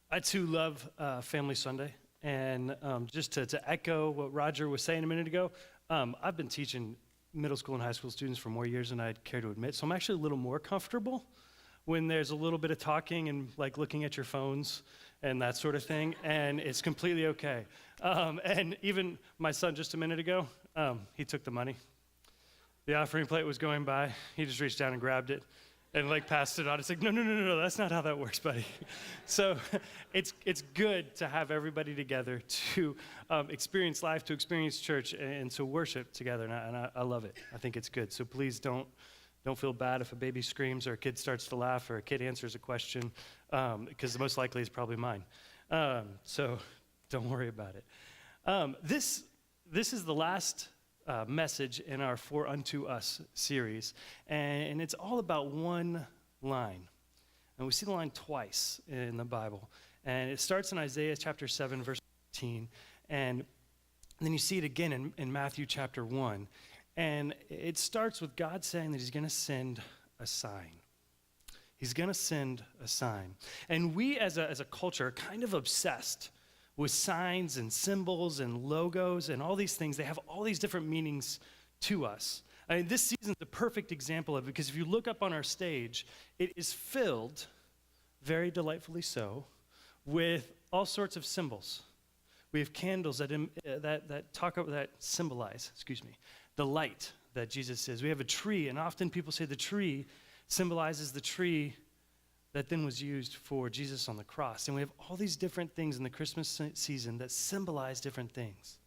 I too love Family Sunday. And just to echo what Roger was saying a minute ago, I've been teaching middle school and high school students for more years than I'd care to admit. So I'm actually a little more comfortable when there's a little bit of talking and like looking at your phones and that sort of thing. And it's completely okay. And even my son just a minute ago, he took the money. The offering plate was going by. He just reached down and grabbed it and like passed it on. It's like, no, that's not how that works, buddy. So it's good to have everybody together to experience life, to experience church, and to worship together, and I love it. I think it's good. So please don't feel bad if a baby screams or a kid starts to laugh or a kid answers a question, because most likely it's probably mine. So don't worry about it. This is the last message in our For Unto Us series, and it's all about one line. And we see the line twice in the Bible, and it starts in Isaiah chapter 7, verse 15, and then you see it again in Matthew chapter 1, and it starts with God saying that he's going to send a sign. He's going to send a sign. And we as a culture are kind of obsessed with signs and symbols and logos and all these things. They have all these different meanings to us. I mean, this season is the perfect example of it, because if you look up on our stage, it is filled, very delightfully so, with all sorts of symbols. We have candles that symbolize, the light that Jesus is. We have a tree, and often people say the tree symbolizes the tree that then was used for Jesus on the cross. And we have all these different things in the Christmas season that symbolize different things.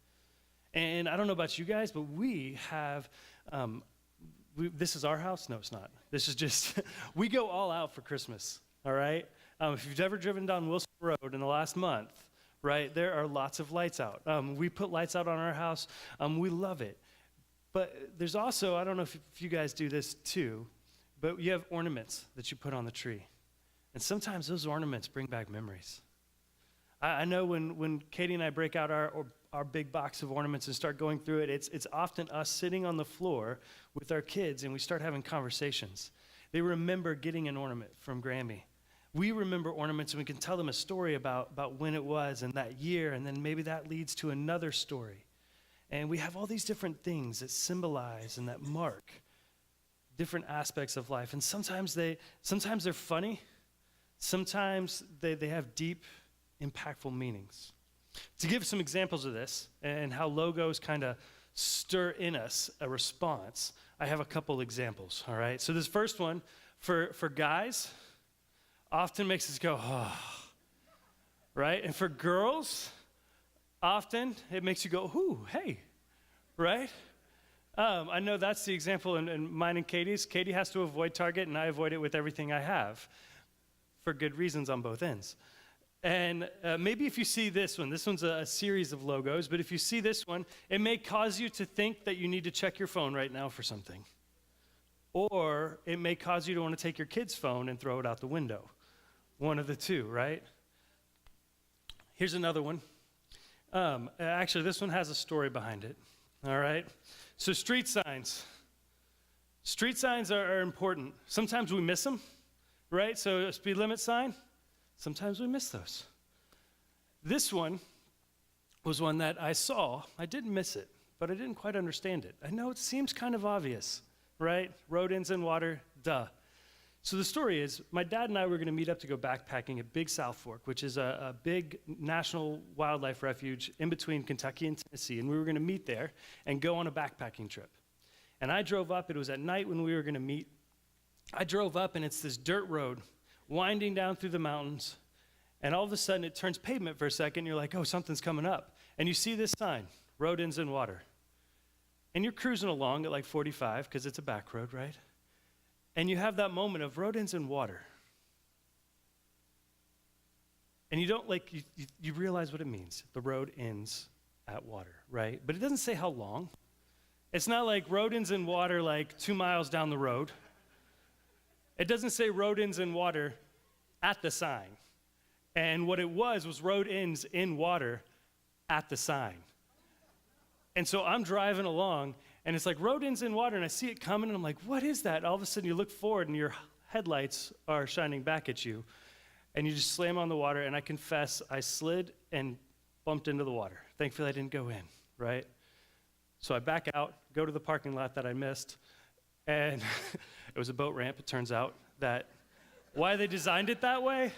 And I don't know about you guys, but we have, this is our house? No, it's not. This is just, we go all out for Christmas, all right? If you've ever driven down Wilson Road in the last month, right, there are lots of lights out. We put lights out on our house. We love it. But there's also, I don't know if you guys do this too, but you have ornaments that you put on the tree. And sometimes those ornaments bring back memories. I know when Katie and I break out our big box of ornaments and start going through it, it's often us sitting on the floor with our kids and we start having conversations. They remember getting an ornament from Grammy. We remember ornaments and we can tell them a story about when it was and that year, and then maybe that leads to another story. And we have all these different things that symbolize and that mark different aspects of life. And sometimes they're funny. Sometimes they have deep, impactful meanings. To give some examples of this and how logos kind of stir in us a response, I have a couple examples, all right? So this first one, for guys, often makes us go, oh, right? And for girls, often it makes you go, ooh, hey, right? I know that's the example in mine and Katie's. Katie has to avoid Target, and I avoid it with everything I have, for good reasons on both ends. And maybe if you see this one's a series of logos, but if you see this one, it may cause you to think that you need to check your phone right now for something. Or it may cause you to want to take your kid's phone and throw it out the window. One of the two, right? Here's another one. Actually, this one has a story behind it, all right? So street signs. Street signs are important. Sometimes we miss them. Right? So a speed limit sign, sometimes we miss those. This one was one that I saw. I didn't miss it, but I didn't quite understand it. I know it seems kind of obvious, right? Road ends in water, duh. So the story is, my dad and I were going to meet up to go backpacking at Big South Fork, which is a big national wildlife refuge in between Kentucky and Tennessee, and we were going to meet there and go on a backpacking trip. And I drove up. It was at night when we were going to meet. I drove up, and it's this dirt road winding down through the mountains, and all of a sudden it turns pavement for a second. You're like, oh, something's coming up. And you see this sign, road ends in water. And you're cruising along at like 45 because it's a back road, right? And you have that moment of road ends in water. And you don't you realize what it means. The road ends at water, right? But it doesn't say how long. It's not like road ends in water like 2 miles down the road. It doesn't say road ends in water at the sign. And what it was road ends in water at the sign. And so I'm driving along, and it's like road ends in water, and I see it coming, and I'm like, what is that? All of a sudden you look forward, and your headlights are shining back at you. and you just slam on the water, and I confess I slid and bumped into the water. Thankfully, I didn't go in, right? So I back out, go to the parking lot that I missed, and it was a boat ramp, it turns out. That why they designed it that way,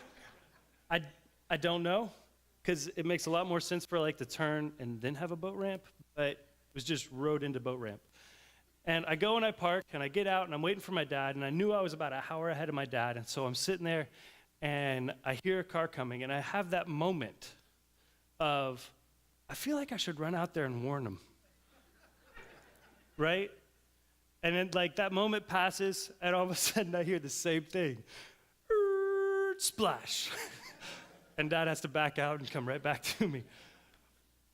I don't know, because it makes a lot more sense for like to turn and then have a boat ramp, but it was just rode into boat ramp. And I go and I park, and I get out, and I'm waiting for my dad, and I knew I was about an hour ahead of my dad, and so I'm sitting there, and I hear a car coming, and I have that moment of, I feel like I should run out there and warn him, right? And then like that moment passes, and all of a sudden I hear the same thing, splash. And Dad has to back out and come right back to me.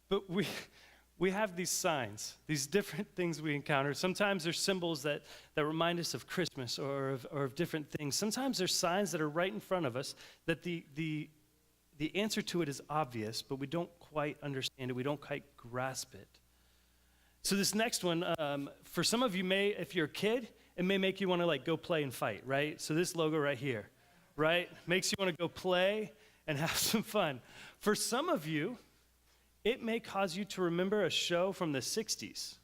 But we have these signs, these different things we encounter. Sometimes they're symbols that remind us of Christmas or of different things. Sometimes there's signs that are right in front of us that the answer to it is obvious, but we don't quite understand it. We don't quite grasp it. So this next one, for some of you if you're a kid, it may make you want to like go play and fight, right? So this logo right here, right? Makes you want to go play and have some fun. For some of you, it may cause you to remember a show from the 60s,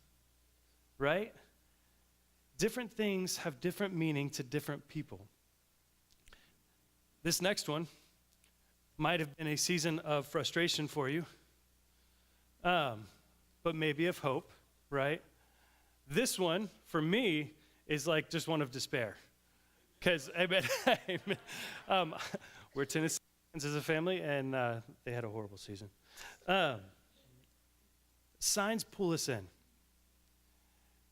right? Different things have different meaning to different people. This next one might have been a season of frustration for you, but maybe of hope, right? This one, for me, is like just one of despair. Because, we're Tennesseans as a family, and they had a horrible season. Signs pull us in.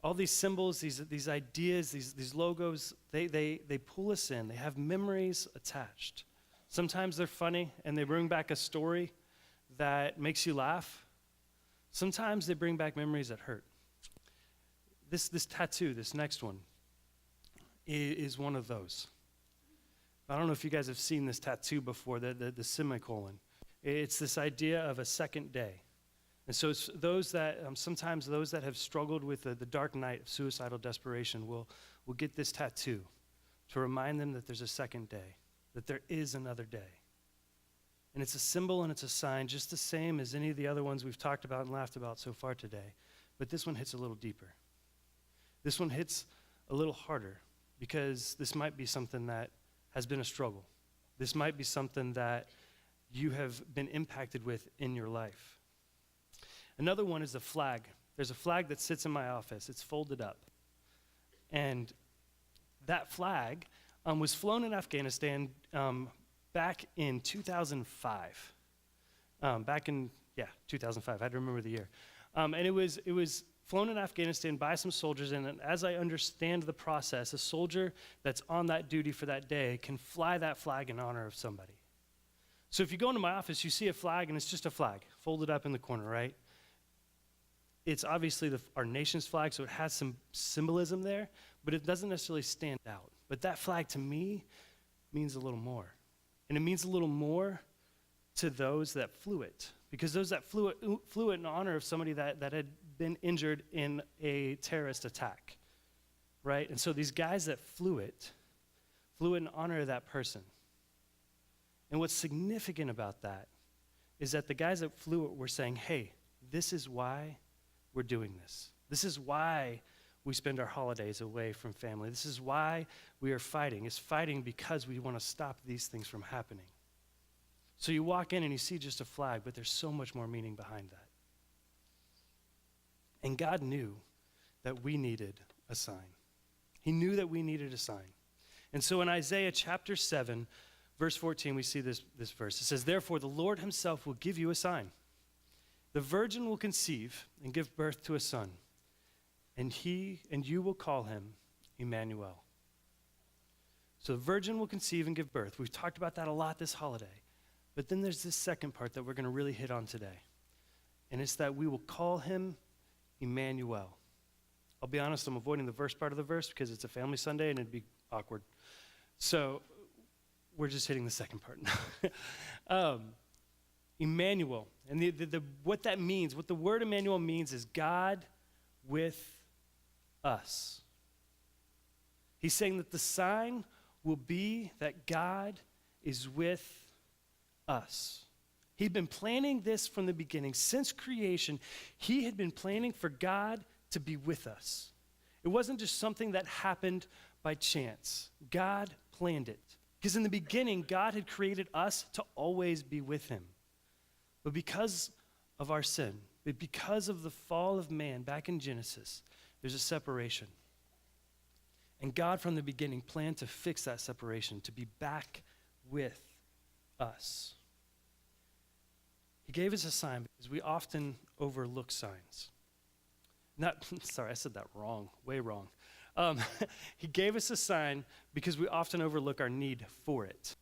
All these symbols, these ideas, these logos, they pull us in. They have memories attached. Sometimes they're funny, and they bring back a story that makes you laugh. Sometimes they bring back memories that hurt. This tattoo, this next one, is one of those. I don't know if you guys have seen this tattoo before, the semicolon. It's this idea of a second day. And so it's those that, sometimes those that have struggled with the dark night of suicidal desperation will get this tattoo to remind them that there's a second day, that there is another day. And it's a symbol and it's a sign just the same as any of the other ones we've talked about and laughed about so far today. But this one hits a little deeper. This one hits a little harder because this might be something that has been a struggle. This might be something that you have been impacted with in your life. Another one is a flag. There's a flag that sits in my office. It's folded up. And that flag was flown in Afghanistan back in 2005. 2005. I had to remember the year. And it was flown in Afghanistan by some soldiers, and as I understand the process, a soldier that's on that duty for that day can fly that flag in honor of somebody. So if you go into my office, you see a flag, and it's just a flag folded up in the corner, right? It's obviously our nation's flag, so it has some symbolism there, but it doesn't necessarily stand out. But that flag, to me, means a little more. And it means a little more to those that flew it, because those that flew it in honor of somebody that had been injured in a terrorist attack, right? And so these guys that flew it in honor of that person. And what's significant about that is that the guys that flew it were saying, hey, this is why we're doing this. This is why we spend our holidays away from family. This is why we are fighting. It's fighting because we want to stop these things from happening. So you walk in and you see just a flag, but there's so much more meaning behind that. And God knew that we needed a sign. He knew that we needed a sign. And so in Isaiah chapter 7, verse 14, we see this verse. It says, therefore, the Lord himself will give you a sign. The virgin will conceive and give birth to a son, and you will call him Emmanuel. So the virgin will conceive and give birth. We've talked about that a lot this holiday. But then there's this second part that we're going to really hit on today. And it's that we will call him Emmanuel. I'll be honest, I'm avoiding the verse part of the verse because it's a family Sunday and it'd be awkward. So we're just hitting the second part. Emmanuel. And what that means, what the word Emmanuel means is God with us. He's saying that the sign will be that God is with us. He'd been planning this from the beginning. Since creation, he had been planning for God to be with us. It wasn't just something that happened by chance. God planned it. Because in the beginning, God had created us to always be with him. But because of our sin, but because of the fall of man back in Genesis, there's a separation. And God from the beginning planned to fix that separation, to be back with us. He gave us a sign because we often overlook signs. Sorry, I said that wrong, way wrong. He gave us a sign because we often overlook our need for it.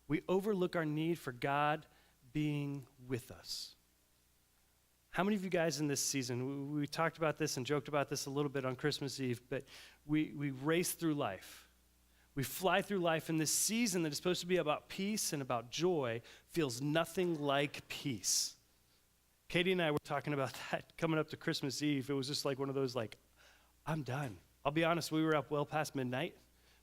We overlook our need for God being with us. How many of you guys in this season, we talked about this and joked about this a little bit on Christmas Eve, but we race through life. We fly through life, and this season that is supposed to be about peace and about joy feels nothing like peace. Katie and I were talking about that coming up to Christmas Eve. It was just like one of those I'm done. I'll be honest, we were up well past midnight,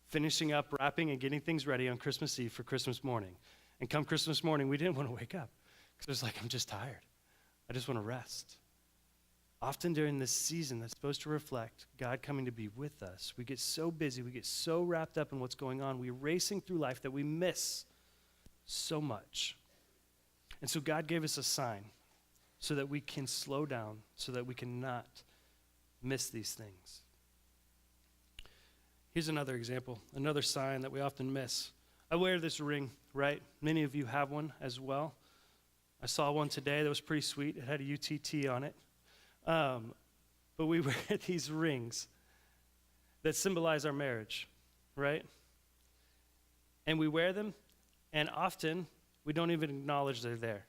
finishing up, wrapping, and getting things ready on Christmas Eve for Christmas morning. And come Christmas morning, we didn't want to wake up because it was like, I'm just tired. I just want to rest. Often during this season that's supposed to reflect God coming to be with us, we get so busy, we get so wrapped up in what's going on, we're racing through life that we miss so much. And so God gave us a sign so that we can slow down, so that we cannot miss these things. Here's another example, another sign that we often miss. I wear this ring, right? Many of you have one as well. I saw one today that was pretty sweet. It had a UTT on it. But we wear these rings that symbolize our marriage, right? And we wear them, and often we don't even acknowledge they're there.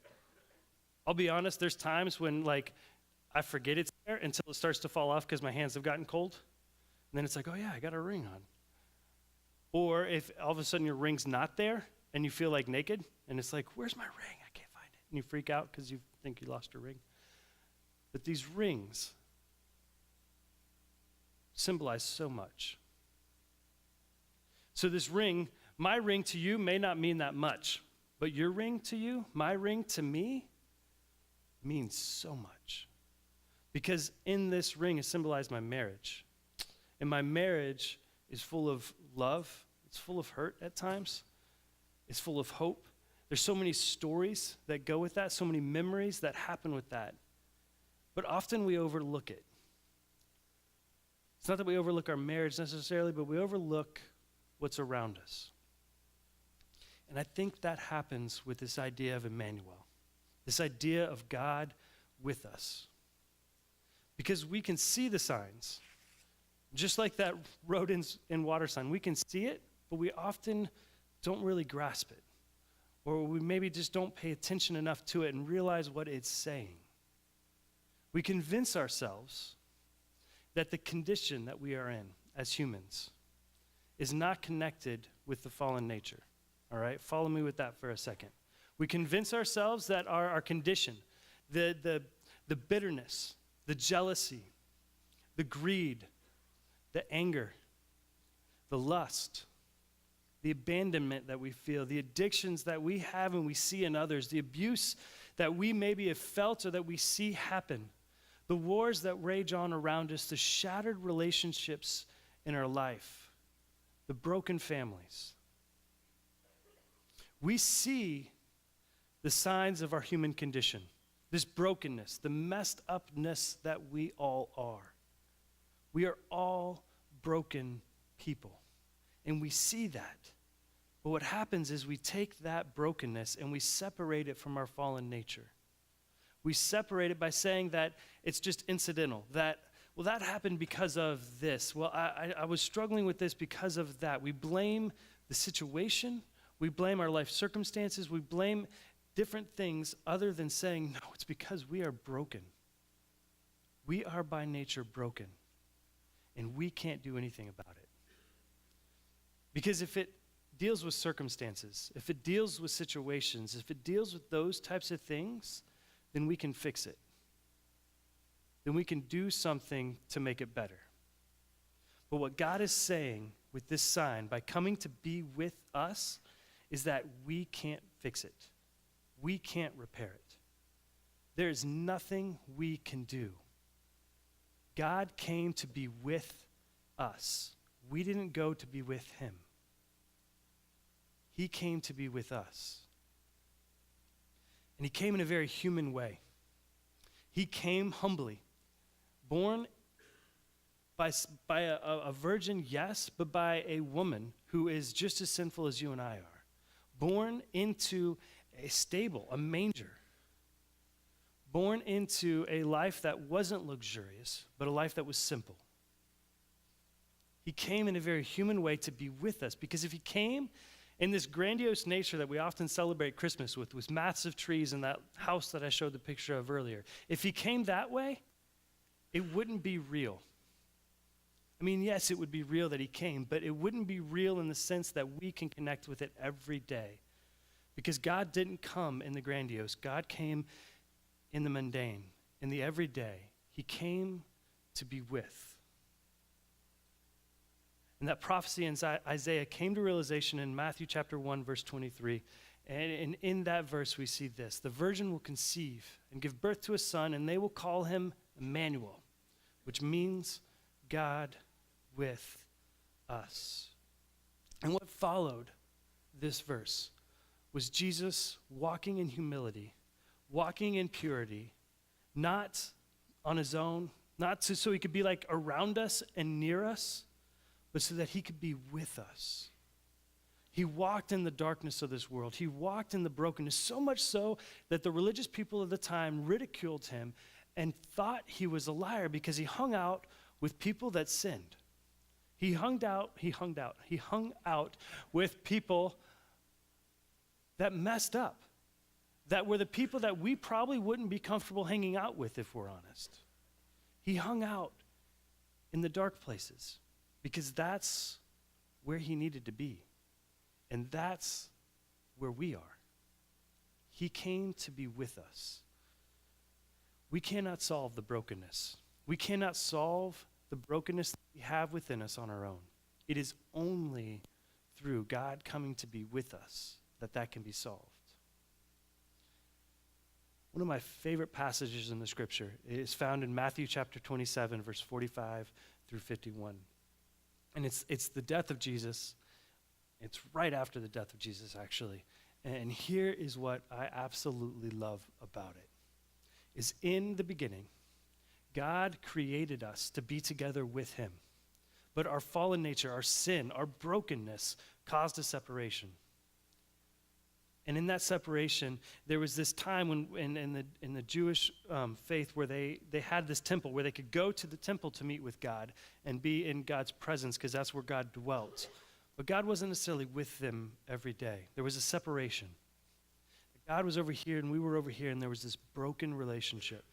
I'll be honest, there's times when I forget it's there until it starts to fall off because my hands have gotten cold. And then it's like, oh yeah, I got a ring on. Or if all of a sudden your ring's not there and you feel naked, and it's like, where's my ring? I can't find it. And you freak out because you think you lost your ring. But these rings symbolize so much. So this ring, my ring to you may not mean that much, but your ring to you, my ring to me, means so much. Because in this ring is symbolized my marriage. And my marriage is full of love. It's full of hurt at times. It's full of hope. There's so many stories that go with that, so many memories that happen with that. But often we overlook it. It's not that we overlook our marriage necessarily, but we overlook what's around us. And I think that happens with this idea of Emmanuel, this idea of God with us. Because we can see the signs, just like that road in water sign. We can see it, but we often don't really grasp it. Or we maybe just don't pay attention enough to it and realize what it's saying. We convince ourselves that the condition that we are in as humans is not connected with the fallen nature. All right? Follow me with that for a second. We convince ourselves that our condition, the bitterness, the jealousy, the greed, the anger, the lust, the abandonment that we feel, the addictions that we have and we see in others, the abuse that we maybe have felt or that we see happen, the wars that rage on around us, the shattered relationships in our life, the broken families. We see the signs of our human condition, this brokenness, the messed upness that we all are. We are all broken people, and we see that. But what happens is we take that brokenness and we separate it from our fallen nature. We separate it by saying that it's just incidental, that happened because of this. Well, I was struggling with this because of that. We blame the situation. We blame our life circumstances. We blame different things other than saying, no, it's because we are broken. We are by nature broken, and we can't do anything about it. Because if it deals with circumstances, if it deals with situations, if it deals with those types of things, then we can fix it. Then we can do something to make it better. But what God is saying with this sign, by coming to be with us, is that we can't fix it. We can't repair it. There is nothing we can do. God came to be with us. We didn't go to be with him. He came to be with us. And he came in a very human way. He came humbly, born by a virgin, yes, but by a woman who is just as sinful as you and I are. Born into a stable, a manger. Born into a life that wasn't luxurious, but a life that was simple. He came in a very human way to be with us, because if he came in this grandiose nature that we often celebrate Christmas with massive trees and that house that I showed the picture of earlier, if he came that way, it wouldn't be real. I mean, yes, it would be real that he came, but it wouldn't be real in the sense that we can connect with it every day. Because God didn't come in the grandiose. God came in the mundane, in the everyday. He came to be with. And that prophecy in Isaiah came to realization in Matthew chapter 1, verse 23. And in that verse we see this: the virgin will conceive and give birth to a son, and they will call him Emmanuel, which means God with us. And what followed this verse was Jesus walking in humility, walking in purity, not on his own, not so he could be like around us and near us, but so that he could be with us. He walked in the darkness of this world. He walked in the brokenness, so much so that the religious people of the time ridiculed him and thought he was a liar because he hung out with people that sinned. He hung out with people that messed up, that were the people that we probably wouldn't be comfortable hanging out with if we're honest. He hung out in the dark places because that's where he needed to be. And that's where we are. He came to be with us. We cannot solve the brokenness. We cannot solve the brokenness that we have within us on our own. It is only through God coming to be with us that can be solved. One of my favorite passages in the scripture is found in Matthew chapter 27, verse 45 through 51. And it's the death of Jesus. It's right after the death of Jesus, actually. And here is what I absolutely love about it. Is in the beginning, God created us to be together with him. But our fallen nature, our sin, our brokenness caused a separation. And in that separation, there was this time when in the Jewish faith where they had this temple where they could go to the temple to meet with God and be in God's presence because that's where God dwelt. But God wasn't necessarily with them every day. There was a separation. God was over here and we were over here, and there was this broken relationship.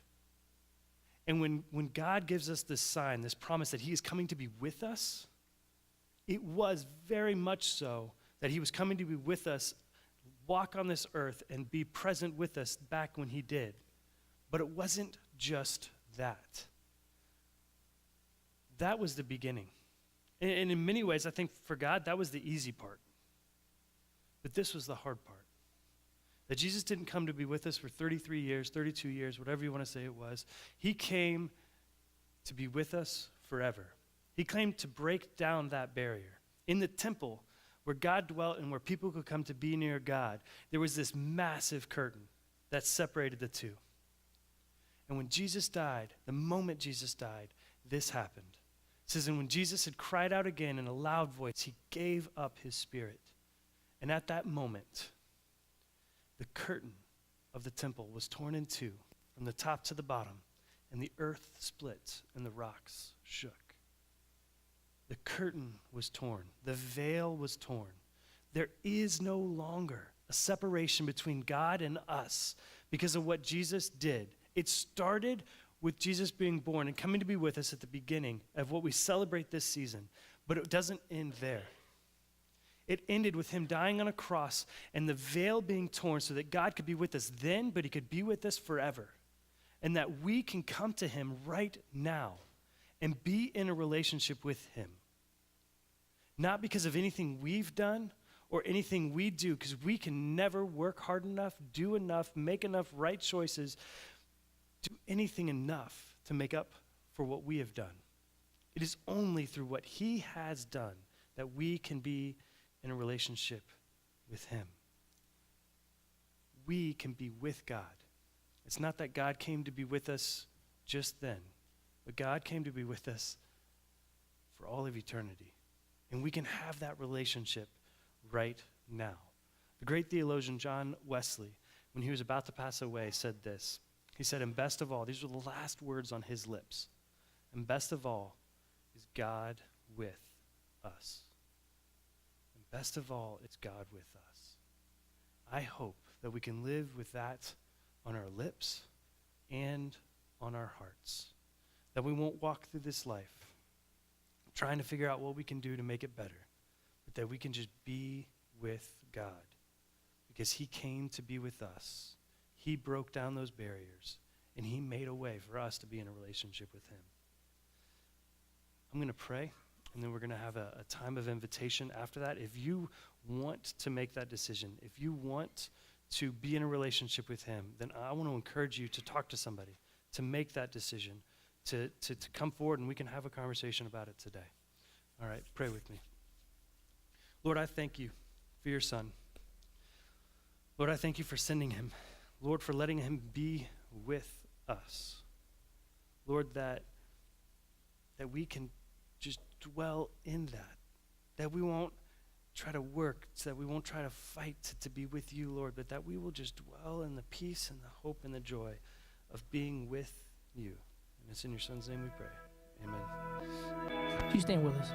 And when God gives us this sign, this promise that he is coming to be with us, it was very much so that he was coming to be with us, walk on this earth, and be present with us back when he did. But it wasn't just that. That was the beginning. And in many ways, I think for God, that was the easy part. But this was the hard part. That Jesus didn't come to be with us for 33 years, 32 years, whatever you want to say it was. He came to be with us forever. He came to break down that barrier. In the temple where God dwelt and where people could come to be near God, there was this massive curtain that separated the two. And when Jesus died, the moment Jesus died, this happened. It says, and when Jesus had cried out again in a loud voice, he gave up his spirit. And at that moment, the curtain of the temple was torn in two from the top to the bottom, and the earth split and the rocks shook. The curtain was torn. The veil was torn. There is no longer a separation between God and us because of what Jesus did. It started with Jesus being born and coming to be with us at the beginning of what we celebrate this season, but it doesn't end there. It ended with him dying on a cross and the veil being torn so that God could be with us then, but he could be with us forever. And that we can come to him right now and be in a relationship with him. Not because of anything we've done or anything we do, because we can never work hard enough, do enough, make enough right choices, do anything enough to make up for what we have done. It is only through what he has done that we can be in a relationship with him. We can be with God. It's not that God came to be with us just then, but God came to be with us for all of eternity. And we can have that relationship right now. The great theologian John Wesley, when he was about to pass away, said this. He said, and best of all, these were the last words on his lips, and best of all is God with us. And best of all, it's God with us. I hope that we can live with that on our lips and on our hearts. That we won't walk through this life trying to figure out what we can do to make it better, but that we can just be with God because he came to be with us. He broke down those barriers, and he made a way for us to be in a relationship with him. I'm going to pray, and then we're going to have a time of invitation after that. If you want to make that decision, if you want to be in a relationship with him, then I want to encourage you to talk to somebody, to make that decision, to come forward, and we can have a conversation about it today. All right, pray with me. Lord, I thank you for your son. Lord, I thank you for sending him. Lord, for letting him be with us. Lord, that we can just dwell in that we won't try to work, so that we won't try to fight to be with you, Lord, but that we will just dwell in the peace and the hope and the joy of being with you. And it's in your son's name we pray. Amen. You stand with us.